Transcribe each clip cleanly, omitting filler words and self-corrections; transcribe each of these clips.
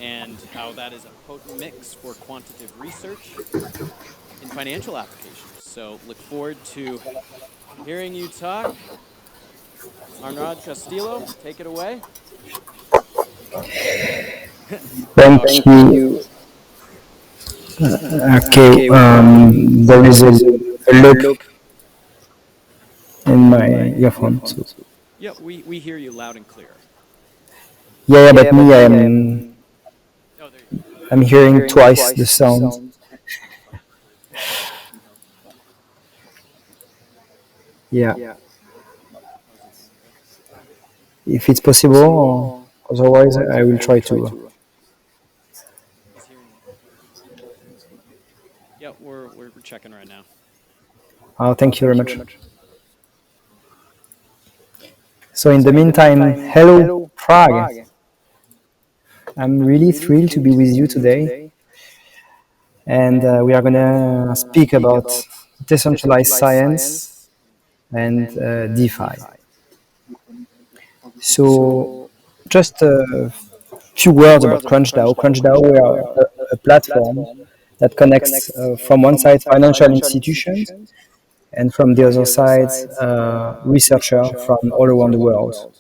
and how that is a potent mix for quantitative research in financial applications. So look forward to hearing you talk. Arnaud Castillo, take it away. Thank Thank you. you. Okay, Okay, there is there is a a loop loop in my in my earphone. So. earphone. So. Yeah, we hear you loud and clear. Yeah, yeah, Yeah, but yeah, but me, me, oh, there you go. I'm I'm hearing hearing twice the twice the sound. sound. Yeah, Yeah. How's it? if it's It's possible, possible, or or otherwise, otherwise I will I will try try to. to. He's hearing you. Yeah, we're checking right now. Thank you very Thank you very much. much. So, in So the in the meantime, meantime, hello, hello, Prague. Prague. I'm I'm really really thrilled to be thrilled to with be you with you today, today, and and we are we are gonna gonna speak speak about about decentralized decentralized science science and and DeFi. DeFi. So, So just a few few words about words about CrunchDAO. CrunchDAO. CrunchDAO, we CrunchDAO, we are are a a platform platform that that connects connects from one from one side side financial financial institutions institutions and from the from other the other side side researcher researcher from all from around all the around the world. world.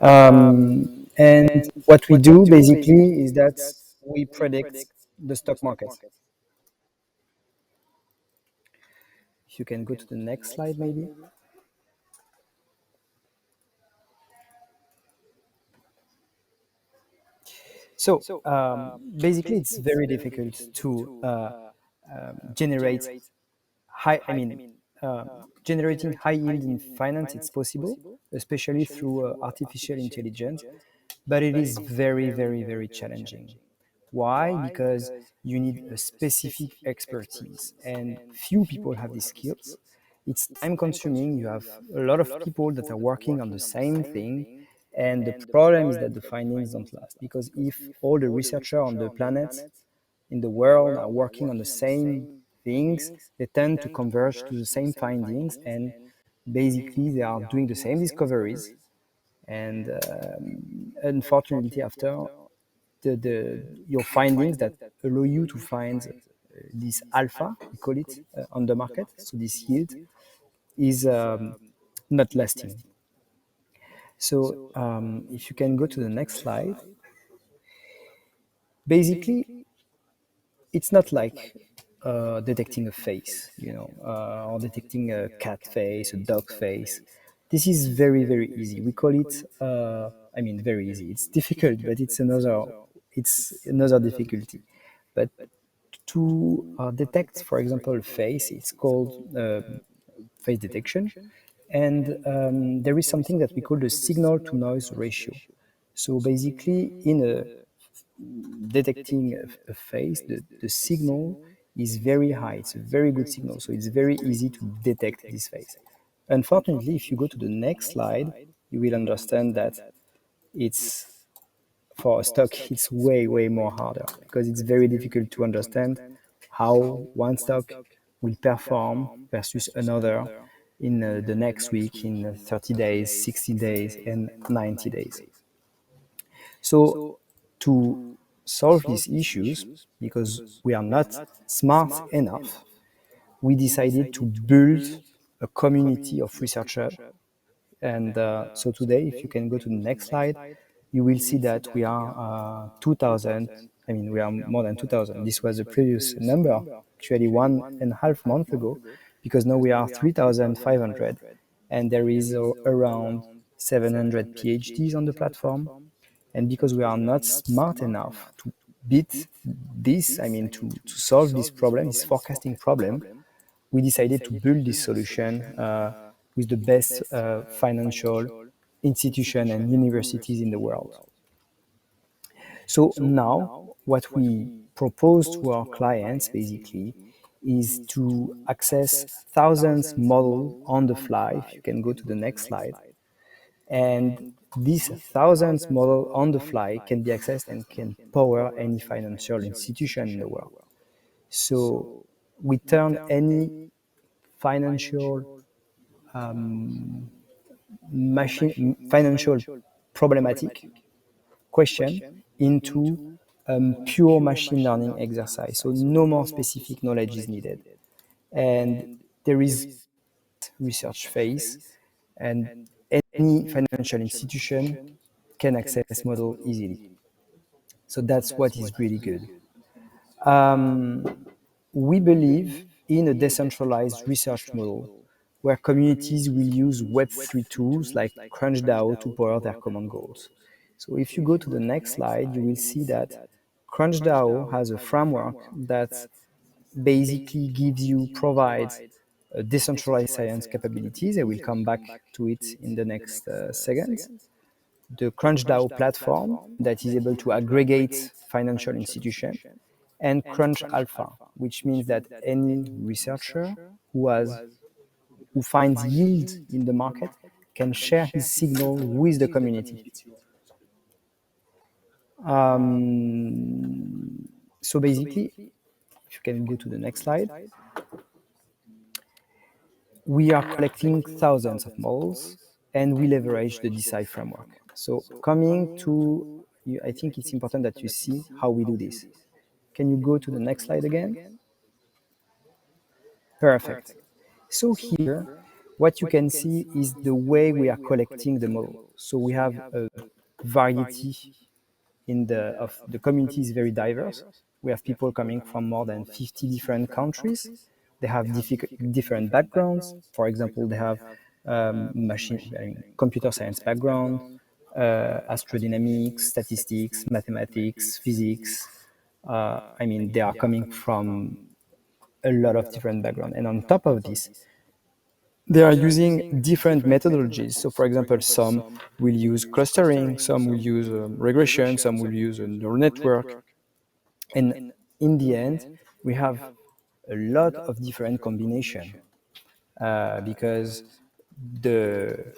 And And what we what we do do basically basically is is that that we we predict predict the the stock stock market. market. If you can You go to can the go to the next next slide, slide maybe. maybe. So So basically, it's basically, it's very very difficult difficult to to generate generate high. I high. I mean, mean, generating high generating high yield in yield in finance, it's finance. It's possible, possible, especially especially through through artificial artificial intelligence, intelligence, but it but is it is very, very, very, very, very very challenging. challenging. Why? Why? Because Because you you need a need a specific specific expertise, expertise, and and few few people have people these have these skills. skills. It's It's time time consuming. You consuming. have You have a lot a of lot of people that people are that are working on the working on the same same thing, thing, and the and the problem is that problem the is that the findings don't findings don't last. last. Because Because if if all the all the researchers on researchers the on the planet, planet in the in the world, are world are working on the working on the same same things, things, they they tend to tend to converge to the converge to the same same findings, findings, and and basically they basically are they are doing the doing same the same discoveries. discoveries. And And unfortunately, unfortunately, after after your your findings that findings that allow you allow to you to find find this this alpha, alpha, we call we it, call it, on the on the market, market, so so this this yield yield is is not not lasting. lasting. So So if you if you can go can to go the to the next next slide, slide, basically basically it's not it's not like like detecting a detecting a face, face, or or detecting detecting a a cat cat face, a face, a dog dog face. face. This This is is very, very, very very easy. We easy. call We it, call it, I mean, very very easy. It's easy. It's difficult, but difficult, but it's it's it's another another difficulty. difficulty. But But to to detect, for detect, for example, example, a face, it's face, it's called called face face detection. detection, And and there is there is something that something we that call we the call the signal to signal to noise noise ratio. ratio. So So basically, basically, in in a detecting detecting a a face, face, the the signal signal is is very very high. It's high. a It's a very good very good signal. So signal. it's So it's very very easy to easy to detect detect this this face. face. Unfortunately, if you Unfortunately, go if to you the go to the next next slide, slide, you will you will understand that understand that it's it's for a for a stock, stock, it's it's way, way, way way more more harder harder because it's because it's very very difficult to difficult to understand understand how how one one stock stock will will perform perform versus versus another another in in the the next next week, week, in in 30 30 days, days, 60 60 days, days, and and 90 90 days. days. So, So to to solve solve these these issues, issues, because because we are we are not not smart smart enough, enough, we we decided to decided to build build a a community of community of researchers. researchers. And And so so today, if today, you if can you go to can the go to the next next slide, slide, you will you see will see that we that we are are 2000. 2000. I mean, I we mean, are we are more than more than 2000. 2000. This was This the was the previous previous number, number, actually actually one one and a and half a half month month ago, ago, because now because we now are we are 3,500, 3,500, and there and is there is around around 700 700 PhDs on the PhDs on the platform. platform. And And because we are because we are not not smart smart enough enough to to beat beat this, I this, mean, I mean, to to solve this solve this problem, this problem, this forecasting forecasting problem, problem, we we decided to decided to build this build this solution solution with the with the best best financial financial institution and institution and universities in the universities in the world. world. So So now, now, what what we we propose to propose our to our clients clients basically basically is is to to access access thousands thousands model models on the on the fly. If fly. you If you can go can to go the to the next next slide, slide, and and these these thousands thousands model model on the on the fly fly can be can be accessed and accessed and can can power power any any financial financial institution in the institution in the world. world. So So we we turn turn any any financial financial machine machine financial financial problematic problematic question question into pure machine learning exercise. So no more specific knowledge is needed. And there is research phase, and any financial institution can access model easily. So that's what is really good. We believe in a decentralized research model where communities will use Web3 tools like CrunchDAO to power their common goals. So if you go to the next slide, you will see that CrunchDAO has a framework that basically provides decentralized science capabilities. I will come back to it in the next seconds. The CrunchDAO platform that is able to aggregate financial institutions, and Crunch Alpha, which means that any researcher who finds yield in the market can share his signal with the community. So basically, if you can go to the next slide, we are collecting thousands of models and we leverage the DeSci framework. So coming to, I think it's important that you see how we do this. Can you go to the next slide again? Perfect. So here, what you can see is the way we are collecting the model. So we have a variety of the community is very diverse. We have people coming from more than 50 different countries. They have different backgrounds. For example, they have computer science background, astrodynamics, statistics, mathematics, physics. They are coming from a lot of different backgrounds. And on top of this, they are using different methodologies. So, for example, some will use clustering, some will use regression, some will use a neural network. And in the end, we have a lot of different combinations because the,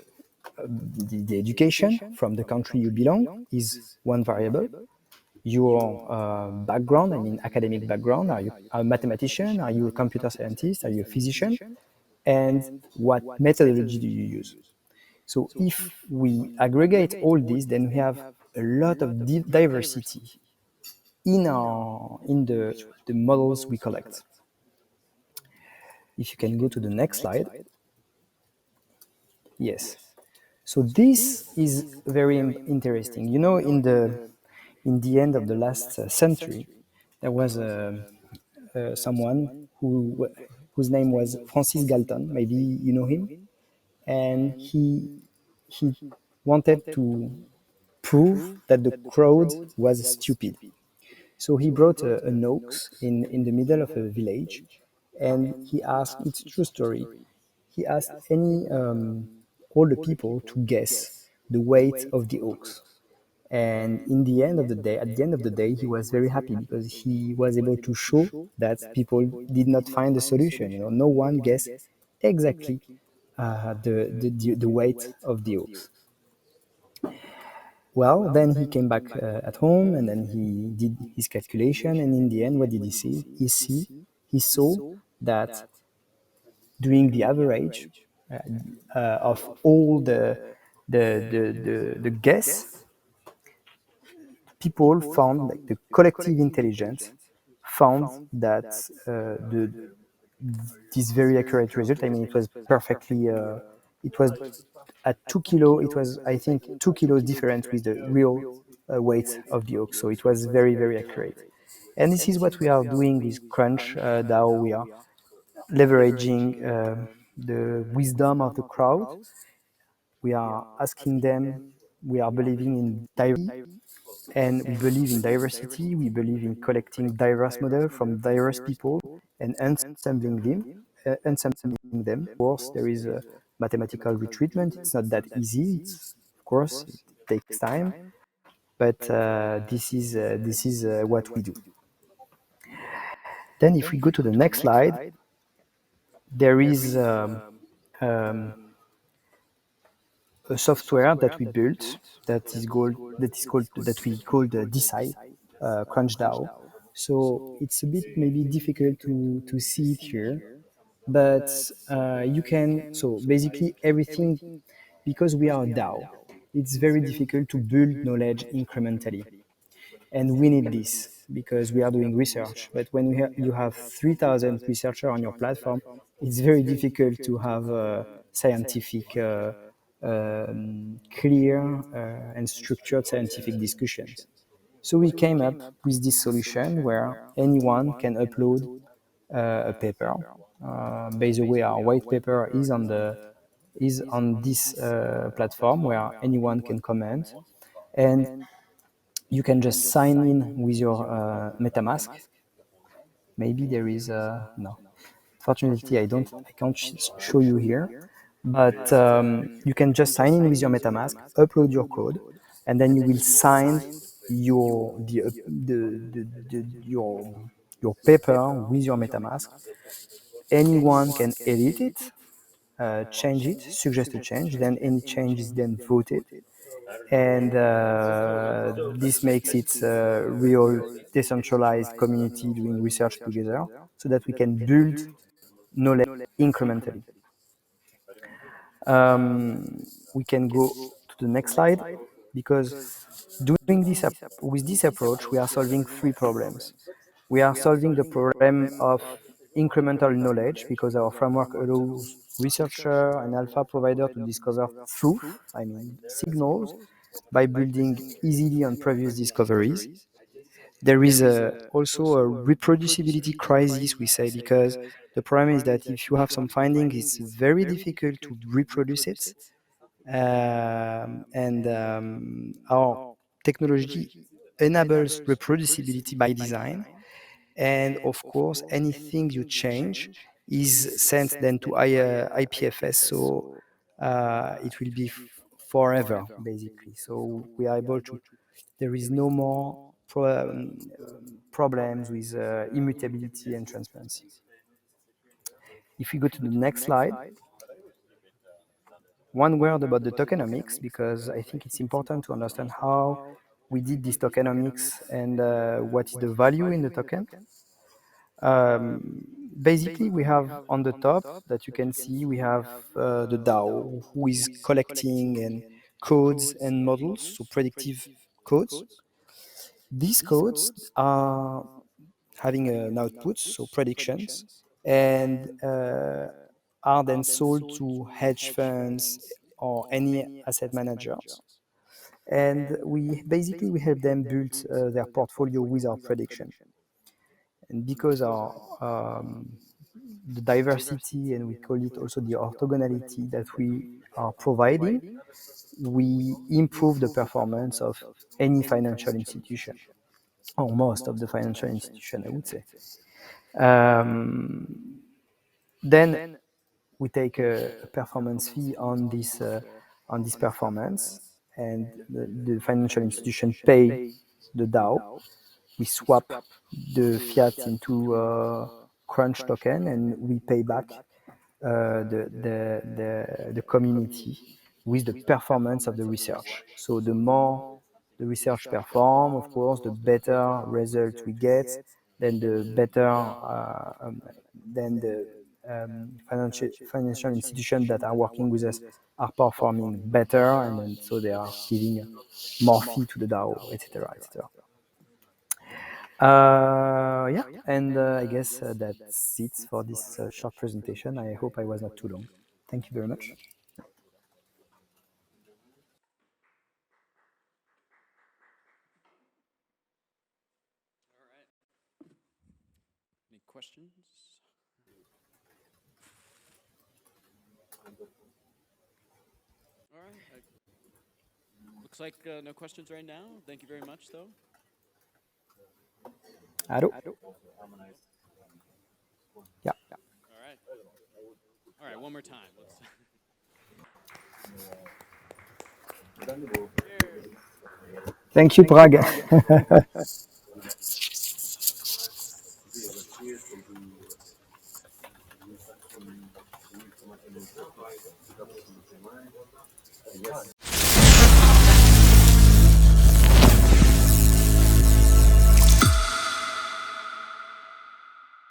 the education from the country you belong is one variable. Your background, academic background, are you a mathematician, are you a computer scientist, are you a physician, and what methodology do you use? So if we aggregate all this, then we have a lot of diversity in the models we collect. If you can go to the next slide. Yes. So this is very interesting. You know, in the end of the last century, there was someone whose name was Francis Galton. Maybe you know him, and he wanted to prove that the crowd was stupid. So he brought an ox in the middle of a village, and he asked, it's a true story, he asked all the people to guess the weight of the ox. And in the end of the day, at the end of the day, he was very happy because he was able to show that people did not find a solution. You know, no one guessed exactly the weight of the ox. Well, then he came back at home and then he did his calculation. And in the end, what did he see? He saw that doing the average of all the guess, people found, like the collective intelligence found that this very accurate result. It was perfectly. It was at 2 kilo. It was, I think, 2 kilos different with the real weight of the oak. So it was very, very accurate. And this is what we are doing with Crunch DAO. We are leveraging the wisdom of the crowd. We are asking them. We are believing in diversity, and we believe in diversity. We believe in collecting diverse models from diverse people and ensembling them. Of course, there is a mathematical retreatment. It's not that easy. Of course, it takes time, but this is what we do. Then, if we go to the next slide, there is a software that we built that we called DeSci, CrunchDAO. So it's a bit maybe difficult to see it here, but you can. So basically everything, because we are a DAO, it's very difficult to build knowledge incrementally. And we need this because we are doing research. But when you have 3,000 researchers on your platform, it's very difficult to have scientific, clear, and structured scientific discussions. So we came up with this solution where anyone can upload a paper. By the way, our white paper is on this platform where anyone can comment, and you can just sign in with your MetaMask. Maybe there is no. Fortunately, I can't show you here, but you can just sign in with your MetaMask, upload your code, and then you will sign your your paper with your MetaMask. Anyone can edit it, change it, suggest a change, then any change is then voted. And this makes it a real decentralized community doing research together so that we can build knowledge incrementally. We can go to the next slide because doing this with this approach, we are solving three problems. We are solving the problem of incremental knowledge because our framework allows researcher and alpha provider to discover truth, I mean signals, by building easily on previous discoveries. There is also a reproducibility crisis, we say, because the problem is that if you have some finding, it's very difficult to reproduce it. And our technology enables reproducibility by design. And of course, anything you change is sent then to IPFS, so it will be forever, basically. So we are able to, there is no more problems with immutability and transparency. If we go to the next slide, one word about the tokenomics, because I think it's important to understand how we did this tokenomics and what is the value in the token. Basically, we have on the top that you can see, we have the DAO who is collecting and codes and models, so predictive codes. These codes are having an output, so predictions, and are then sold to hedge funds or any asset managers. And we help them build their portfolio with our prediction. And because our the diversity, and we call it also the orthogonality that we are providing, we improve the performance of any financial institution, or most of the financial institution, I would say. Then we take a performance fee on this performance, and the financial institution pay the DAO. We swap the fiat into crunch token, and we pay back the community with the performance of the research. So the more the research perform, of course, the better result we get, then the better then the financial institutions that are working with us are performing better, and then so they are giving more fee to the DAO, etc., etc. Yeah, and I guess that's it for this short presentation. I hope I was not too long. Thank you very much. Any questions? All right. Looks like no questions right now. Thank you very much, though. Allô? Yeah. All right. All right. One more time. Let's. Thank you, Prague.